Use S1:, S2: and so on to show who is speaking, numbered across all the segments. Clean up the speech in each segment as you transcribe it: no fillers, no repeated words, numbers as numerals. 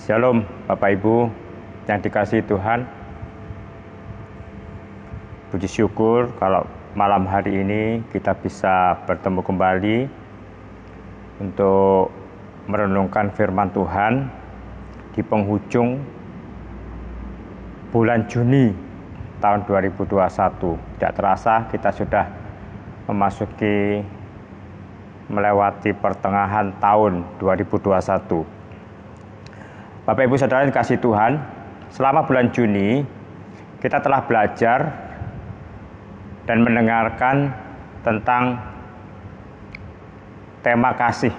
S1: Shalom Bapak Ibu yang dikasihi Tuhan. Puji syukur kalau malam hari ini kita bisa bertemu kembali untuk merenungkan firman Tuhan di penghujung bulan Juni tahun 2021. Tidak terasa kita sudah melewati pertengahan tahun 2021. Bapak Ibu Saudara yang dikasihi Tuhan, selama bulan Juni kita telah belajar dan mendengarkan tentang tema kasih,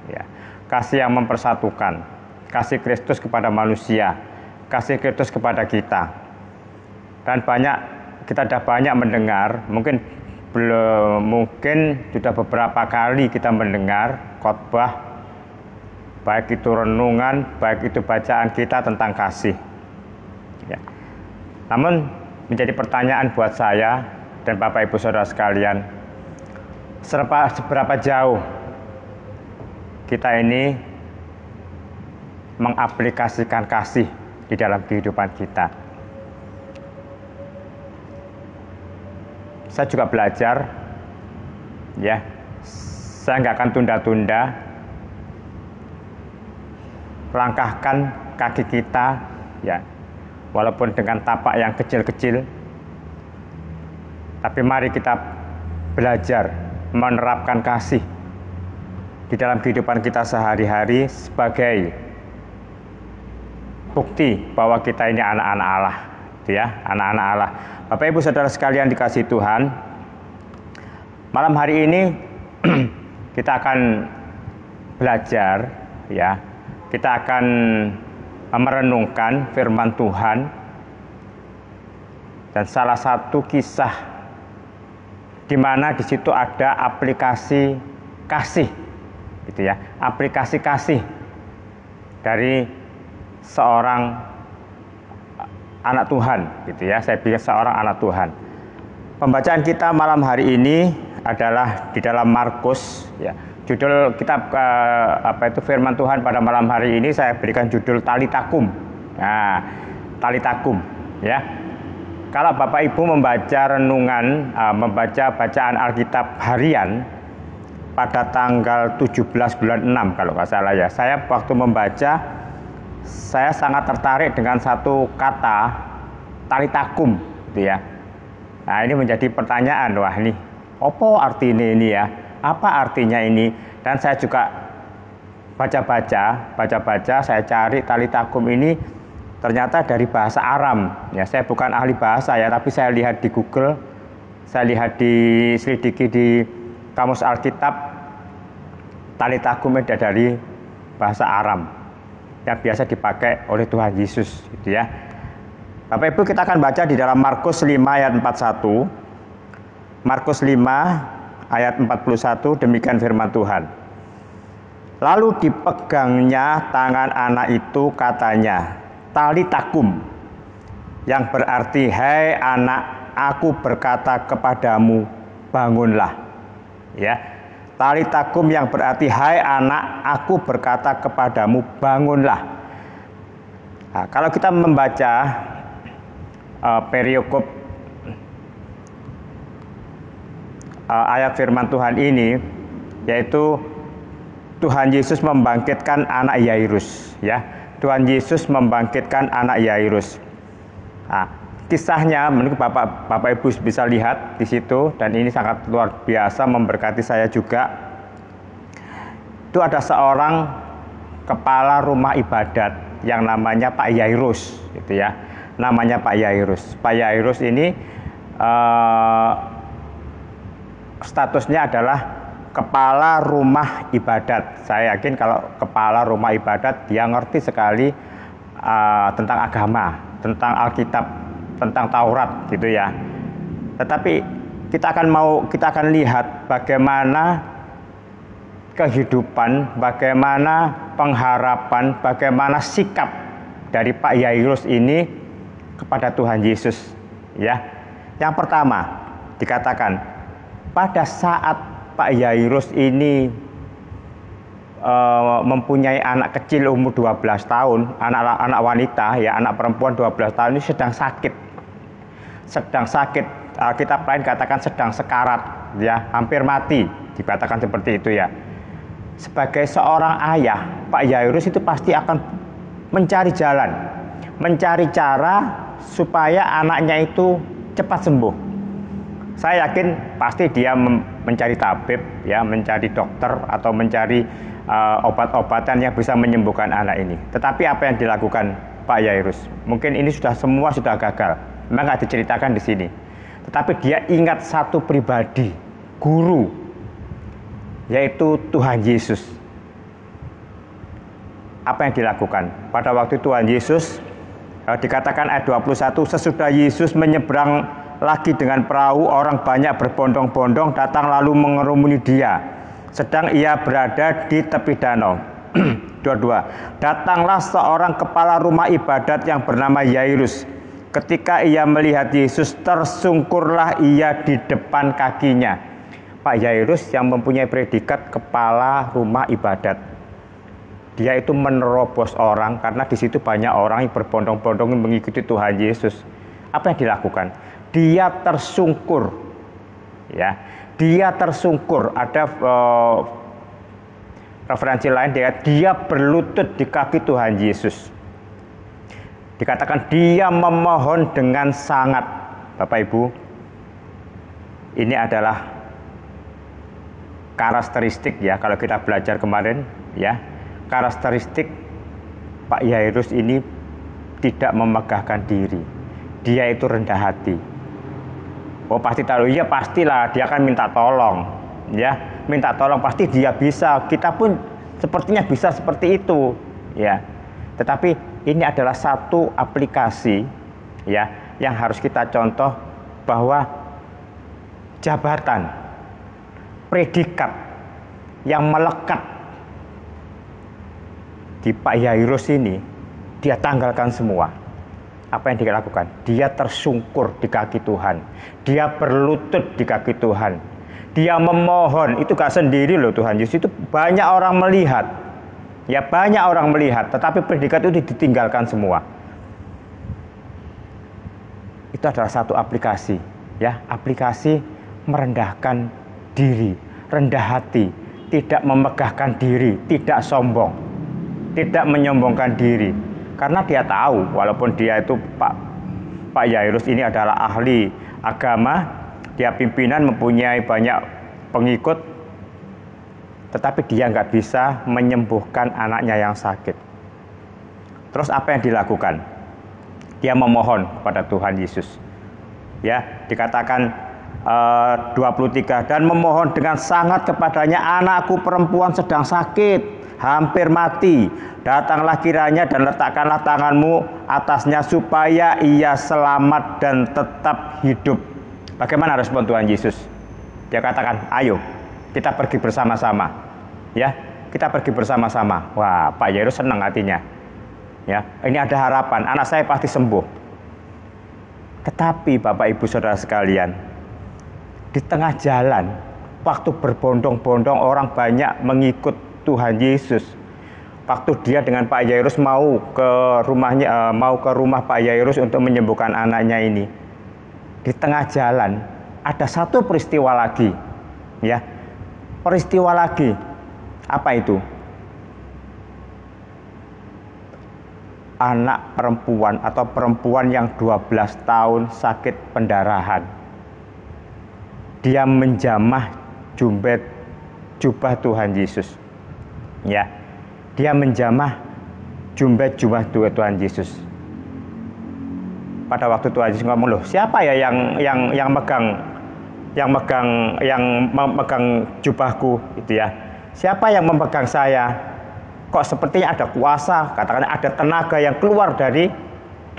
S1: ya. Kasih yang mempersatukan, kasih Kristus kepada manusia, kasih Kristus kepada kita. Dan kita sudah banyak mendengar, mungkin sudah beberapa kali kita mendengar khotbah, baik itu renungan, baik itu bacaan kita tentang kasih. Ya. Namun menjadi pertanyaan buat saya dan Bapak Ibu Saudara sekalian, seberapa jauh kita ini mengaplikasikan kasih di dalam kehidupan kita. Saya juga belajar, ya, saya nggak akan tunda-tunda langkahkan kaki kita, ya, walaupun dengan tapak yang kecil-kecil, tapi mari kita belajar menerapkan kasih di dalam kehidupan kita sehari-hari sebagai bukti bahwa kita ini anak-anak Allah, ya, anak-anak Allah. Bapak Ibu Saudara sekalian dikasihi Tuhan, malam hari ini kita akan belajar, ya, kita akan merenungkan firman Tuhan dan salah satu kisah di mana di situ ada aplikasi kasih, gitu ya, aplikasi kasih dari seorang anak Tuhan, gitu ya. Saya pikir seorang anak Tuhan. Pembacaan kita malam hari ini adalah di dalam Markus, ya. Judul kitab firman Tuhan pada malam hari ini saya berikan judul Talitakum. Nah, Talitakum, ya. Kalau Bapak Ibu membaca renungan, membaca bacaan Alkitab harian pada tanggal 17 bulan 6 kalau nggak salah, ya. Saya waktu membaca, saya sangat tertarik dengan satu kata Talitakum, gitu ya. Nah, ini menjadi pertanyaan, wah ini apa artinya ini, ya? Apa artinya ini? Dan saya juga baca, saya cari Talitakum ini ternyata dari bahasa Aram. Ya, saya bukan ahli bahasa, ya, tapi saya lihat di Google, saya lihat selidiki di Kamus Alkitab, Talitakum itu dari bahasa Aram yang biasa dipakai oleh Tuhan Yesus, gitu ya. Bapak Ibu, kita akan baca di dalam Markus 5 ayat 41. Markus 5 ayat 41, demikian firman Tuhan. Lalu dipegangnya tangan anak itu, katanya, Talitakum, yang berarti, hai anak, aku berkata kepadamu, bangunlah. Ya, Talitakum yang berarti, hai anak, aku berkata kepadamu, bangunlah. Nah, kalau kita membaca perikop ayat firman Tuhan ini, yaitu Tuhan Yesus membangkitkan anak Yairus, ya. Tuhan Yesus membangkitkan anak Yairus. Nah, kisahnya mungkin Bapak Ibu bisa lihat di situ, dan ini sangat luar biasa memberkati saya juga. Itu ada seorang kepala rumah ibadat yang namanya Pak Yairus, gitu ya. Namanya Pak Yairus. Pak Yairus ini statusnya adalah kepala rumah ibadat. Saya yakin kalau kepala rumah ibadat dia ngerti sekali tentang agama, tentang Alkitab, tentang Taurat, gitu ya. Tetapi kita akan lihat bagaimana kehidupan, bagaimana pengharapan, bagaimana sikap dari Pak Yairus ini kepada Tuhan Yesus, ya. Yang pertama dikatakan, pada saat Pak Yairus ini mempunyai anak kecil umur 12 tahun, anak wanita ya, anak perempuan 12 tahun ini sedang sakit. Alkitab lain katakan sedang sekarat ya, hampir mati, dikatakan seperti itu ya. Sebagai seorang ayah, Pak Yairus itu pasti akan mencari jalan, mencari cara supaya anaknya itu cepat sembuh. Saya yakin pasti dia mencari tabib ya, mencari dokter atau mencari obat-obatan yang bisa menyembuhkan anak ini. Tetapi apa yang dilakukan Pak Yairus? Mungkin ini semua sudah gagal. Memang nggak diceritakan di sini. Tetapi dia ingat satu pribadi, guru, yaitu Tuhan Yesus. Apa yang dilakukan? Pada waktu Tuhan Yesus, dikatakan ayat 21, sesudah Yesus menyeberang lagi dengan perahu, orang banyak berbondong-bondong datang lalu mengerumuni dia. Sedang ia berada di tepi danau. 22. Datanglah seorang kepala rumah ibadat yang bernama Yairus. Ketika ia melihat Yesus, tersungkurlah ia di depan kakinya. Pak Yairus yang mempunyai predikat kepala rumah ibadat. Dia itu menerobos orang karena di situ banyak orang yang berbondong-bondong mengikuti Tuhan Yesus. Apa yang dilakukan? Dia tersungkur. Ya, dia tersungkur. Ada referensi lain dia berlutut di kaki Tuhan Yesus. Dikatakan dia memohon dengan sangat. Bapak Ibu, ini adalah karakteristik ya, kalau kita belajar kemarin ya, karakteristik Pak Yairus ini tidak memegahkan diri. Dia itu rendah hati. Oh pasti tahu, ya pastilah dia akan minta tolong ya, minta tolong pasti dia bisa. Kita pun sepertinya bisa seperti itu ya. Tetapi ini adalah satu aplikasi ya yang harus kita contoh, bahwa jabatan, predikat yang melekat di Pak Yairus ini dia tanggalkan semua. Apa yang dia lakukan? Dia tersungkur di kaki Tuhan, dia berlutut di kaki Tuhan, dia memohon. Itu gak sendiri loh, Tuhan Yesus itu banyak orang melihat. Ya banyak orang melihat, tetapi predikat itu ditinggalkan semua. Itu adalah satu aplikasi, ya, aplikasi merendahkan diri, rendah hati, tidak memegahkan diri, tidak sombong, tidak menyombongkan diri. Karena dia tahu, walaupun dia itu Pak Yairus ini adalah ahli agama, dia pimpinan, mempunyai banyak pengikut, tetapi dia nggak bisa menyembuhkan anaknya yang sakit. Terus apa yang dilakukan? Dia memohon kepada Tuhan Yesus. Ya, dikatakan 23, dan memohon dengan sangat kepadanya, anakku perempuan sedang sakit, hampir mati. Datanglah kiranya dan letakkanlah tanganmu atasnya supaya ia selamat dan tetap hidup. Bagaimana respon Tuhan Yesus? Dia katakan, ayo kita pergi bersama-sama. Ya, kita pergi bersama-sama. Wah, Pak Yairus senang hatinya. Ya, ini ada harapan, anak saya pasti sembuh. Tetapi Bapak Ibu Saudara sekalian, di tengah jalan, waktu berbondong-bondong orang banyak mengikut Tuhan Yesus, waktu dia dengan Pak Yairus mau ke rumah Pak Yairus untuk menyembuhkan anaknya ini, di tengah jalan ada satu peristiwa lagi. Ya, peristiwa lagi. Apa itu? Anak perempuan atau perempuan yang 12 tahun sakit pendarahan. Dia menjamah jubah Tuhan Yesus. Ya. Dia menjamah jubah Tuhan Yesus. Pada waktu Tuhan Yesus ngomong, loh, siapa ya yang megang jubahku itu ya? Siapa yang memegang saya? Kok sepertinya ada kuasa, katakan ada tenaga yang keluar dari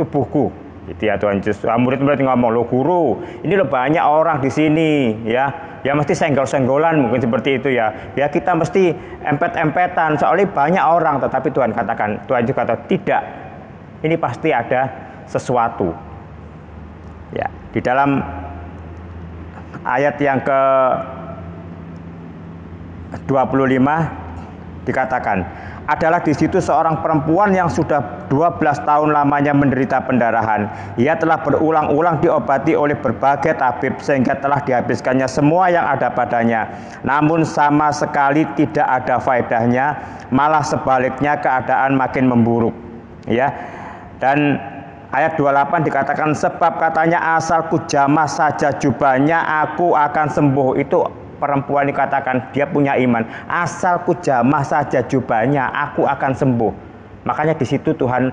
S1: tubuhku. Itu ya Tuhan Yesus. Murid-murid ngomong, loh guru, ini loh banyak orang di sini, ya mesti senggol-senggolan mungkin seperti itu ya. Ya kita mesti empet-empetan, soalnya banyak orang. Tetapi Tuhan Yesus kata tidak. Ini pasti ada sesuatu. Ya, di dalam ayat yang ke 25 dikatakan, adalah di situ seorang perempuan yang sudah 12 tahun lamanya menderita pendarahan. Ia telah berulang-ulang diobati oleh berbagai tabib sehingga telah dihabiskannya semua yang ada padanya. Namun sama sekali tidak ada faedahnya, malah sebaliknya keadaan makin memburuk. Ya. Dan ayat 28 dikatakan, sebab katanya asalku jamah saja jubahnya aku akan sembuh. Itu perempuan dikatakan dia punya iman, asalku jamah saja jubahnya aku akan sembuh. Makanya di situ Tuhan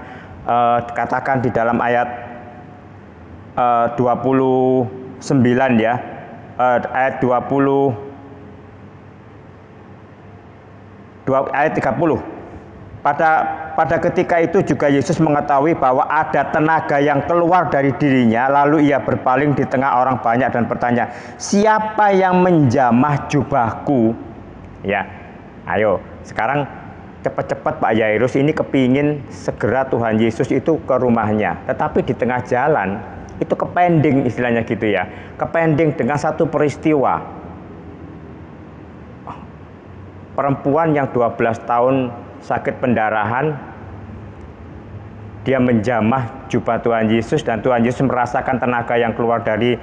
S1: katakan di dalam ayat 29 ya, ayat 30. Pada ketika itu juga Yesus mengetahui bahwa ada tenaga yang keluar dari dirinya, lalu ia berpaling di tengah orang banyak dan bertanya, siapa yang menjamah jubahku? Ya, ayo sekarang cepat-cepat Pak Yairus ini kepingin segera Tuhan Yesus itu ke rumahnya, tetapi di tengah jalan itu kepending istilahnya gitu ya, kepending dengan satu peristiwa. Perempuan yang 12 tahun sakit pendarahan, dia menjamah jubah Tuhan Yesus dan Tuhan Yesus merasakan tenaga yang keluar dari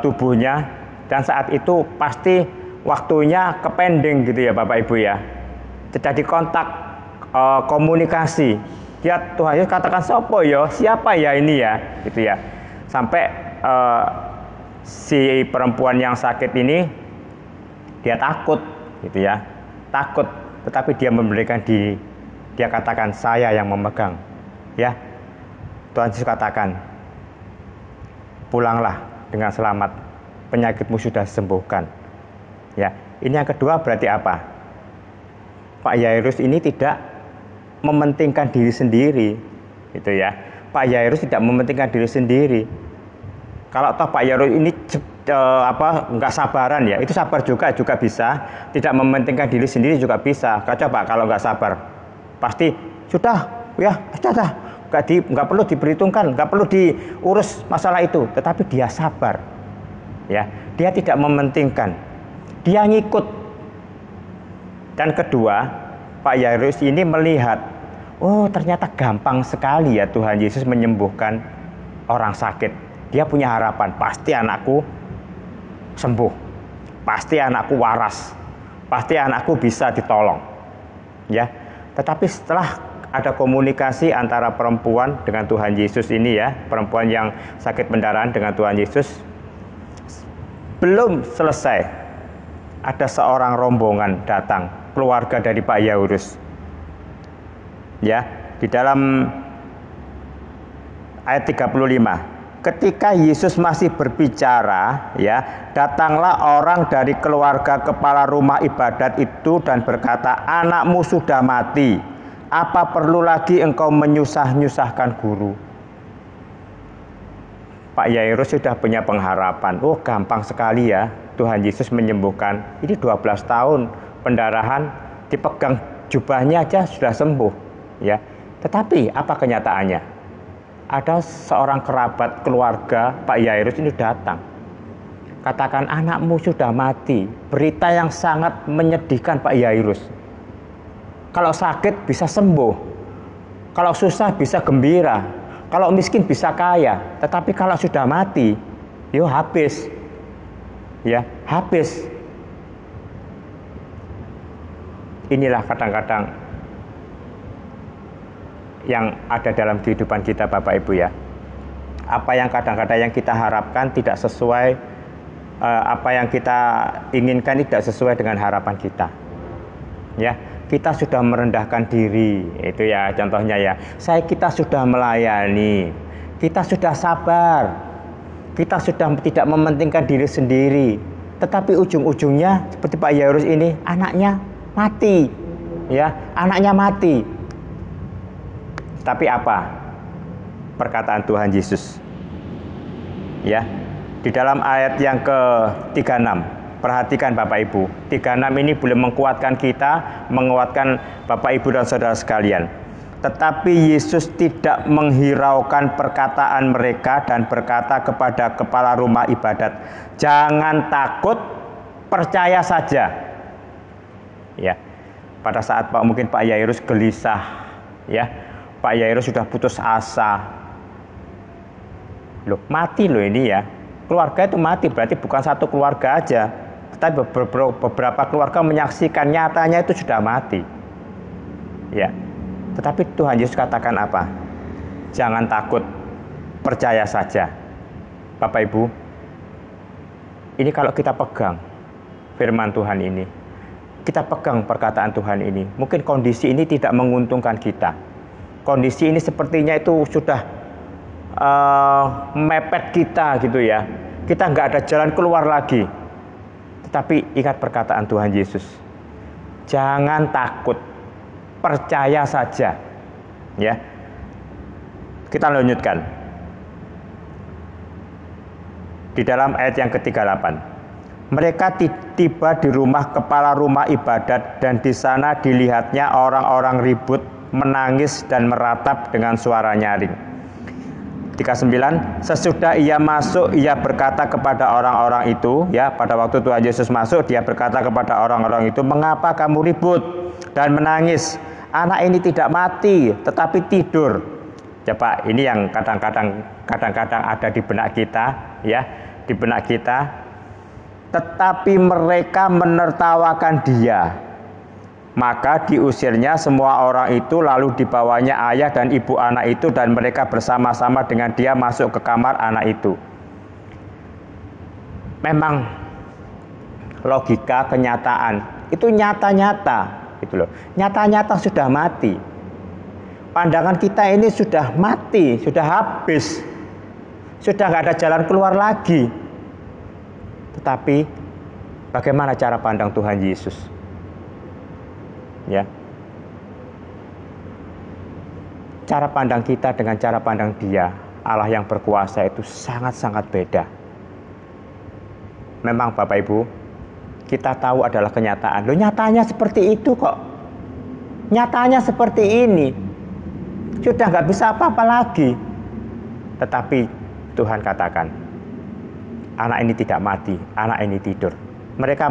S1: tubuhnya, dan saat itu pasti waktunya kepending gitu ya Bapak Ibu ya, terjadi kontak komunikasi. Tuhan Yesus katakan siapa ya ini ya gitu ya, sampai si perempuan yang sakit ini dia takut gitu ya, takut. Tetapi dia memberikan diri, dia katakan saya yang memegang. Ya, Tuhan Yesus katakan, pulanglah dengan selamat, penyakitmu sudah disembuhkan. Ya, ini yang kedua berarti apa? Pak Yairus ini tidak mementingkan diri sendiri, gitu ya. Pak Yairus tidak mementingkan diri sendiri. Kalau toh Pak Yairus ini nggak sabaran ya, itu sabar juga bisa, tidak mementingkan diri sendiri juga bisa. Coba kalau nggak sabar, pasti sudah nggak perlu diperhitungkan, nggak perlu diurus masalah itu. Tetapi dia sabar, ya, dia tidak mementingkan, dia ngikut. Dan kedua, Pak Yairus ini melihat, oh ternyata gampang sekali ya Tuhan Yesus menyembuhkan orang sakit. Dia punya harapan, pasti anakku sembuh, pasti anakku waras, pasti anakku bisa ditolong, ya. Tetapi setelah ada komunikasi antara perempuan dengan Tuhan Yesus ini ya, perempuan yang sakit pendarahan dengan Tuhan Yesus, belum selesai, ada seorang rombongan datang, keluarga dari Pak Yairus, ya. Di dalam ayat 35. Ketika Yesus masih berbicara, ya, datanglah orang dari keluarga kepala rumah ibadat itu dan berkata, anakmu sudah mati. Apa perlu lagi engkau menyusah-nyusahkan guru? Pak Yairus sudah punya pengharapan. Oh, gampang sekali ya Tuhan Yesus menyembuhkan. Ini 12 tahun pendarahan, dipegang jubahnya aja sudah sembuh, ya. Tetapi apa kenyataannya? Ada seorang kerabat keluarga Pak Yairus ini datang, katakan anakmu sudah mati. Berita yang sangat menyedihkan Pak Yairus. Kalau sakit bisa sembuh, kalau susah bisa gembira, kalau miskin bisa kaya. Tetapi kalau sudah mati, habis, ya habis. Inilah kadang-kadang yang ada dalam kehidupan kita Bapak Ibu ya. Apa yang kadang-kadang yang kita harapkan tidak sesuai, apa yang kita inginkan tidak sesuai dengan harapan kita. Ya, kita sudah merendahkan diri, itu ya contohnya ya. Kita sudah melayani, kita sudah sabar, kita sudah tidak mementingkan diri sendiri. Tetapi ujung-ujungnya seperti Pak Yairus ini, anaknya mati. Ya, anaknya mati. Tapi apa perkataan Tuhan Yesus? Ya, di dalam ayat yang ke-36, perhatikan Bapak Ibu, 36 ini boleh menguatkan kita, menguatkan Bapak Ibu dan saudara sekalian. Tetapi Yesus tidak menghiraukan perkataan mereka dan berkata kepada kepala rumah ibadat, jangan takut, percaya saja. Ya, pada saat mungkin Pak Yairus gelisah, ya, Pak Yairus sudah putus asa. Loh, mati loh ini ya. Keluarga itu mati, berarti bukan satu keluarga aja, tetapi beberapa keluarga menyaksikan nyatanya itu sudah mati. Ya. Tetapi Tuhan Yesus katakan apa? Jangan takut, percaya saja. Bapak Ibu, ini kalau kita pegang firman Tuhan ini, kita pegang perkataan Tuhan ini, mungkin kondisi ini tidak menguntungkan kita. Kondisi ini sepertinya itu sudah mepet kita gitu ya. Kita nggak ada jalan keluar lagi. Tetapi ingat perkataan Tuhan Yesus. Jangan takut, percaya saja. Ya. Kita lanjutkan. Di dalam ayat yang ke-38. Mereka tiba di rumah kepala rumah ibadat dan di sana dilihatnya orang-orang ribut, menangis dan meratap dengan suara nyaring. 39, sesudah ia masuk, ia berkata kepada orang-orang itu, ya, pada waktu Tuhan Yesus masuk, dia berkata kepada orang-orang itu, mengapa kamu ribut dan menangis? Anak ini tidak mati, tetapi tidur. Coba, ini yang kadang-kadang ada di benak kita, ya, di benak kita. Tetapi mereka menertawakan dia. Maka diusirnya semua orang itu, lalu dibawanya ayah dan ibu anak itu, dan mereka bersama-sama dengan dia masuk ke kamar anak itu. Memang logika kenyataan itu nyata-nyata, gitu loh. Nyata-nyata sudah mati. Pandangan kita ini sudah mati, sudah habis, sudah nggak ada jalan keluar lagi. Tetapi bagaimana cara pandang Tuhan Yesus? Ya, cara pandang kita dengan cara pandang Dia, Allah yang berkuasa, itu sangat-sangat beda. Memang Bapak Ibu, kita tahu adalah kenyataan. Loh, nyatanya seperti itu kok. Nyatanya seperti ini. Sudah nggak bisa apa-apa lagi. Tetapi Tuhan katakan, anak ini tidak mati, anak ini tidur. Mereka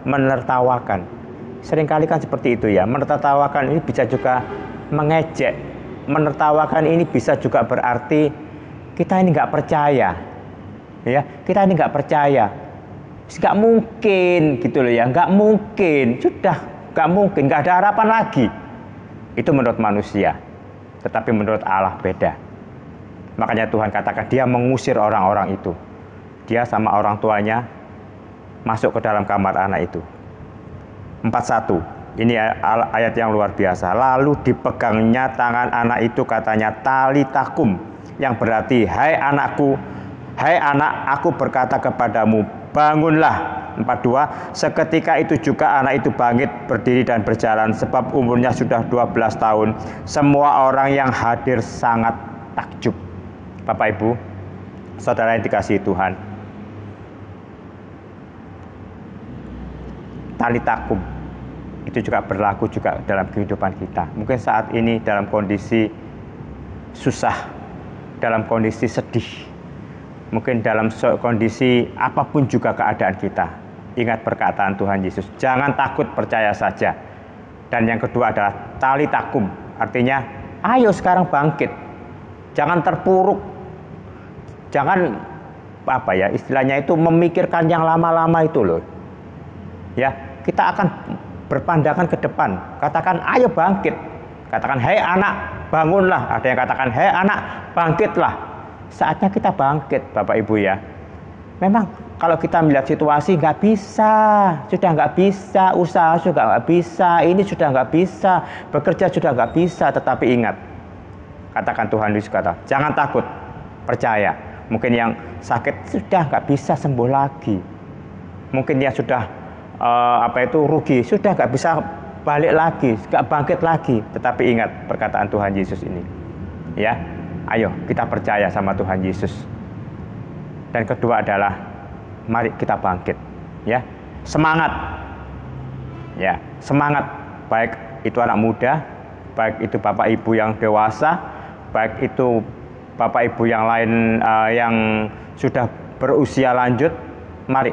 S1: menertawakan. Seringkali kan seperti itu ya. Menertawakan ini bisa juga mengejek. Menertawakan ini bisa juga berarti kita ini nggak percaya. Ya, kita ini nggak percaya. Nggak mungkin gitu loh ya. Nggak mungkin. Sudah nggak mungkin. Nggak ada harapan lagi. Itu menurut manusia. Tetapi menurut Allah beda. Makanya Tuhan katakan dia mengusir orang-orang itu. Dia sama orang tuanya masuk ke dalam kamar anak itu. 41. Ini ayat yang luar biasa. Lalu dipegangnya tangan anak itu, katanya talitakum, yang berarti hai anakku, hai anak, aku berkata kepadamu, bangunlah. 42. Seketika itu juga anak itu bangkit, berdiri dan berjalan, sebab umurnya sudah 12 tahun. Semua orang yang hadir sangat takjub. Bapak Ibu, saudara yang dikasihi Tuhan, talitakum itu juga berlaku juga dalam kehidupan kita. Mungkin saat ini dalam kondisi susah, dalam kondisi sedih, mungkin dalam kondisi apapun juga keadaan kita. Ingat perkataan Tuhan Yesus, jangan takut, percaya saja. Dan yang kedua adalah talitakum, artinya ayo sekarang bangkit, jangan terpuruk, jangan apa ya istilahnya itu memikirkan yang lama-lama itu loh. Ya, kita akan berpandangan ke depan. Katakan ayo bangkit. Katakan hei anak, bangunlah. Ada yang katakan hei anak, bangkitlah. Saatnya kita bangkit, Bapak Ibu ya. Memang kalau kita melihat situasi nggak bisa, sudah nggak bisa, usaha sudah nggak bisa, ini sudah nggak bisa, bekerja sudah nggak bisa. Tetapi ingat, katakan Tuhan Yesus kata, jangan takut, percaya. Mungkin yang sakit sudah nggak bisa sembuh lagi. Mungkin yang sudah rugi, sudah nggak bisa balik lagi, nggak bangkit lagi. Tetapi ingat perkataan Tuhan Yesus ini, ya, ayo kita percaya sama Tuhan Yesus. Dan kedua adalah mari kita bangkit, ya, semangat, ya, semangat. Baik itu anak muda, baik itu bapak ibu yang dewasa, baik itu bapak ibu yang lain yang sudah berusia lanjut, mari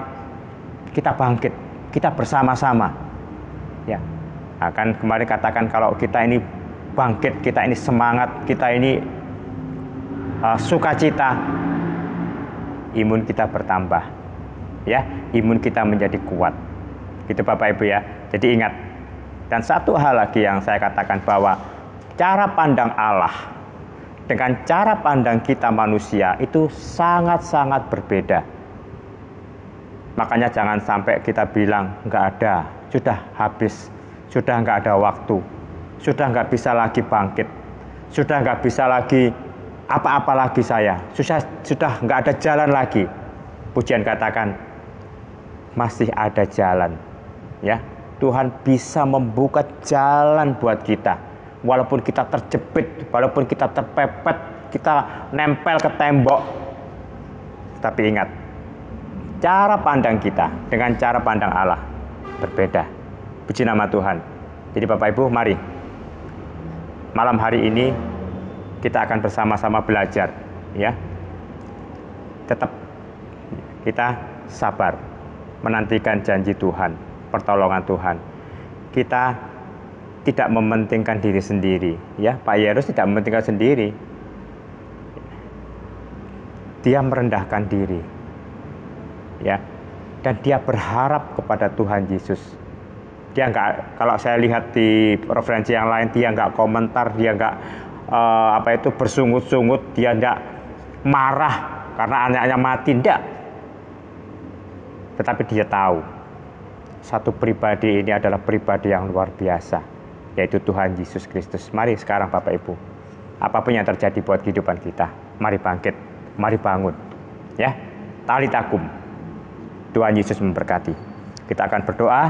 S1: kita bangkit. Kita bersama-sama, ya, Akan kemarin katakan kalau kita ini bangkit, kita ini semangat, kita ini sukacita, imun kita bertambah, ya, imun kita menjadi kuat. Gitu Bapak Ibu ya. Jadi ingat. Dan satu hal lagi yang saya katakan bahwa cara pandang Allah dengan cara pandang kita manusia itu sangat-sangat berbeda. Makanya jangan sampai kita bilang nggak ada, sudah habis, sudah nggak ada waktu, sudah nggak bisa lagi bangkit, sudah nggak bisa lagi apa-apa lagi saya, sudah nggak ada jalan lagi. Pujian katakan masih ada jalan, ya. Tuhan bisa membuka jalan buat kita, walaupun kita terjepit, walaupun kita terpepet, kita nempel ke tembok. Tapi ingat, cara pandang kita dengan cara pandang Allah berbeda. Puji nama Tuhan. Jadi Bapak Ibu, mari malam hari ini kita akan bersama-sama belajar, ya. Tetap kita sabar menantikan janji Tuhan, pertolongan Tuhan. Kita tidak mementingkan diri sendiri, ya. Pak Yerus tidak mementingkan sendiri. Dia merendahkan diri, ya. Dan dia berharap kepada Tuhan Yesus. Dia nggak, kalau saya lihat di referensi yang lain, dia nggak komentar, dia nggak bersungut-sungut, dia nggak marah karena anaknya mati, enggak. Tetapi dia tahu satu pribadi ini adalah pribadi yang luar biasa, yaitu Tuhan Yesus Kristus. Mari sekarang Bapak Ibu, apapun yang terjadi buat kehidupan kita, mari bangkit, mari bangun, ya. Talitakum. Tuhan Yesus memberkati. Kita akan berdoa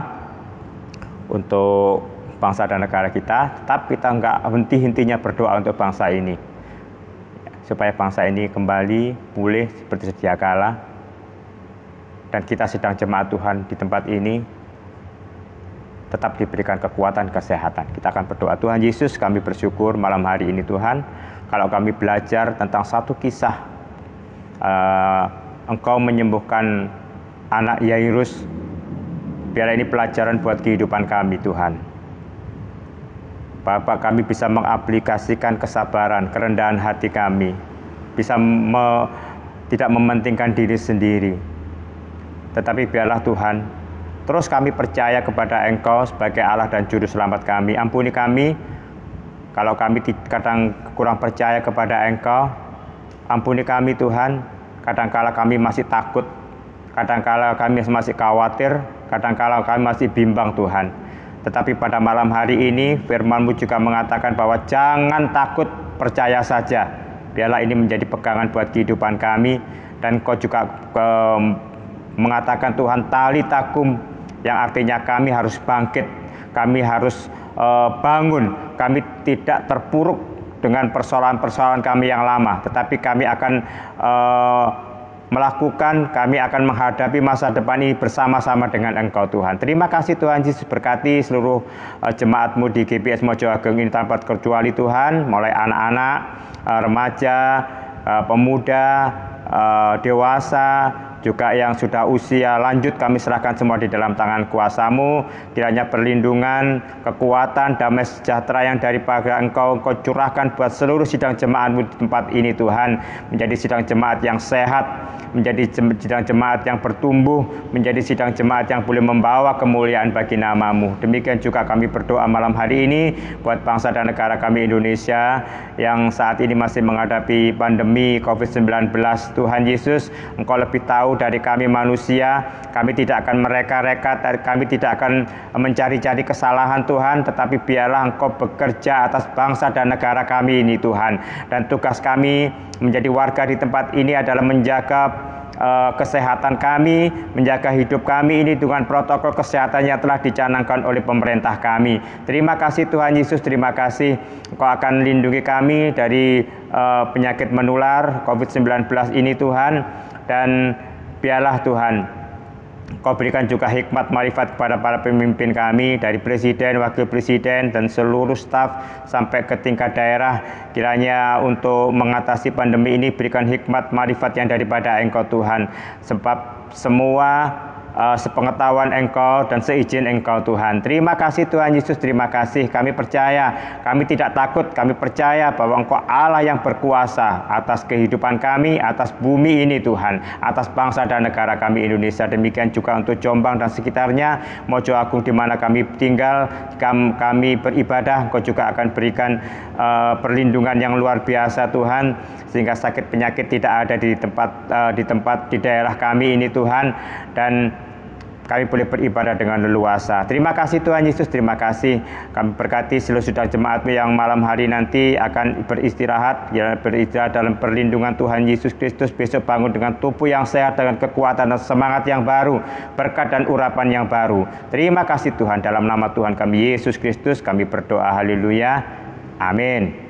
S1: untuk bangsa dan negara kita, tetap kita nggak henti-hentinya berdoa untuk bangsa ini, supaya bangsa ini kembali pulih seperti sedia kala. Dan kita sedang jemaat Tuhan di tempat ini tetap diberikan kekuatan, kesehatan. Kita akan berdoa. Tuhan Yesus, kami bersyukur malam hari ini Tuhan, kalau kami belajar tentang satu kisah, Engkau menyembuhkan anak Yairus. Biarlah ini pelajaran buat kehidupan kami Tuhan. Bapak, kami bisa mengaplikasikan kesabaran, kerendahan hati kami, bisa tidak mementingkan diri sendiri. Tetapi biarlah Tuhan, terus kami percaya kepada Engkau sebagai Allah dan Juru Selamat kami. Ampuni kami kalau kami kadang kurang percaya kepada Engkau. Ampuni kami Tuhan, kadangkala kami masih takut, kadangkala kami masih khawatir, kadangkala kami masih bimbang Tuhan. Tetapi pada malam hari ini firman-Mu juga mengatakan bahwa jangan takut, percaya saja. Biarlah ini menjadi pegangan buat kehidupan kami. Dan Kau juga mengatakan Tuhan talitakum, yang artinya kami harus bangkit, kami harus bangun, kami tidak terpuruk dengan persoalan-persoalan kami yang lama, tetapi kami akan kami akan menghadapi masa depan ini bersama-sama dengan Engkau Tuhan. Terima kasih Tuhan Yesus, berkati seluruh jemaat-Mu di GPS Mojo Agung ini tanpa terkecuali Tuhan, mulai anak-anak, remaja, pemuda, dewasa, juga yang sudah usia lanjut, kami serahkan semua di dalam tangan kuasa-Mu. Kiranya perlindungan, kekuatan, damai sejahtera yang daripada Engkau curahkan buat seluruh sidang jemaat-Mu di tempat ini Tuhan, menjadi sidang jemaat yang sehat, menjadi sidang jemaat yang bertumbuh, menjadi sidang jemaat yang boleh membawa kemuliaan bagi nama-Mu. Demikian juga kami berdoa malam hari ini buat bangsa dan negara kami Indonesia yang saat ini masih menghadapi pandemi COVID-19. Tuhan Yesus, Engkau lebih tahu dari kami manusia. Kami tidak akan mereka-reka, kami tidak akan mencari-cari kesalahan Tuhan, tetapi biarlah Engkau bekerja atas bangsa dan negara kami ini Tuhan. Dan tugas kami menjadi warga di tempat ini adalah menjaga kesehatan kami, menjaga hidup kami ini dengan protokol kesehatan yang telah dicanangkan oleh pemerintah kami. Terima kasih Tuhan Yesus, terima kasih Engkau akan lindungi kami dari penyakit menular COVID-19 ini Tuhan. Dan biarlah Tuhan Kau berikan juga hikmat marifat kepada para pemimpin kami, dari presiden, wakil presiden, dan seluruh staf sampai ke tingkat daerah. Kiranya untuk mengatasi pandemi ini berikan hikmat marifat yang daripada Engkau Tuhan. Sebab semua sepengetahuan Engkau dan seizin Engkau Tuhan. Terima kasih Tuhan Yesus, terima kasih. Kami percaya, kami tidak takut, kami percaya bahwa Engkau Allah yang berkuasa atas kehidupan kami, atas bumi ini Tuhan, atas bangsa dan negara kami Indonesia. Demikian juga untuk Jombang dan sekitarnya, Mojo Agung di mana kami tinggal, kami beribadah. Engkau juga akan berikan perlindungan yang luar biasa Tuhan, sehingga sakit penyakit tidak ada di daerah kami ini Tuhan, dan kami boleh beribadah dengan leluasa. Terima kasih Tuhan Yesus, terima kasih. Kami berkati seluruh saudara jemaat-Mu yang malam hari nanti akan beristirahat dalam perlindungan Tuhan Yesus Kristus. Besok bangun dengan tubuh yang sehat, dengan kekuatan dan semangat yang baru, berkat dan urapan yang baru. Terima kasih Tuhan, dalam nama Tuhan kami Yesus Kristus kami berdoa, haleluya, amin.